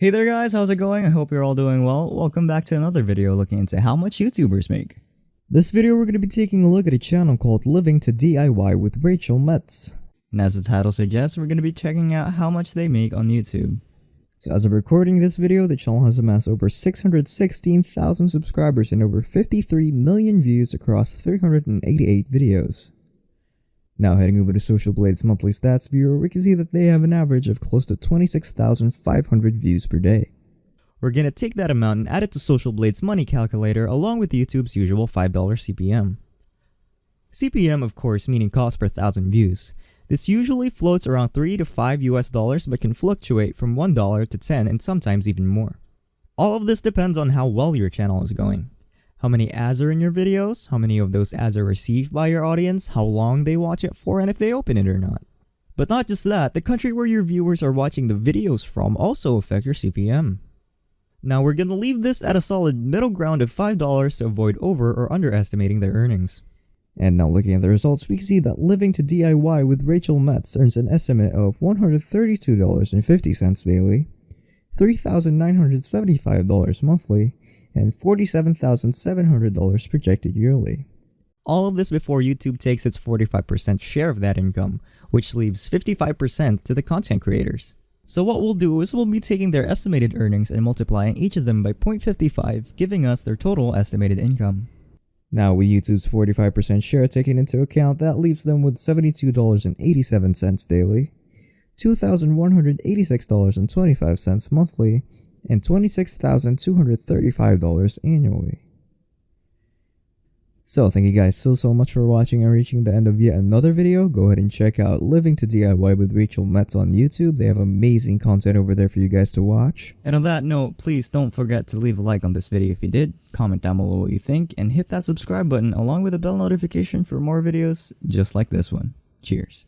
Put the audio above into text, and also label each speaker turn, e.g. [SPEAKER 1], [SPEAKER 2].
[SPEAKER 1] Hey there guys, how's it going? I hope you're all doing well. Welcome back to another video looking into how much YouTubers make. This video we're going to be taking a look at a channel called Living to DIY with Rachel Metz. And as the title suggests, we're going to be checking out how much they make on YouTube. So as of recording this video, the channel has amassed over 616,000 subscribers and over 53 million views across 388 videos. Now heading over to Social Blade's monthly stats viewer, we can see that they have an average of close to 26,500 views per day. We're gonna take that amount and add it to Social Blade's money calculator along with YouTube's usual $5 CPM. CPM of course meaning cost per thousand views. This usually floats around $3 to $5 but can fluctuate from $1 to $10 and sometimes even more. All of this depends on how well your channel is going. How many ads are in your videos, how many of those ads are received by your audience, how long they watch it for, and if they open it or not. But not just that, the country where your viewers are watching the videos from also affect your CPM. Now we're gonna leave this at a solid middle ground of $5 to avoid over or underestimating their earnings. And now looking at the results, we can see that Living to DIY with Rachel Metz earns an estimate of $132.50 daily, $3,975 monthly, and $47,700 projected yearly. All of this before YouTube takes its 45% share of that income, which leaves 55% to the content creators. So what we'll do is we'll be taking their estimated earnings and multiplying each of them by 0.55, giving us their total estimated income. Now with YouTube's 45% share taken into account, that leaves them with $72.87 daily, $2,186.25 monthly, and $26,235 annually. So thank you guys so much for watching and reaching the end of yet another video. Go ahead and check out Living to DIY with Rachel Metz on YouTube. They have amazing content over there for you guys to watch. And on that note, please don't forget to leave a like on this video if you did, comment down below what you think, and hit that subscribe button along with a bell notification for more videos just like this one. Cheers.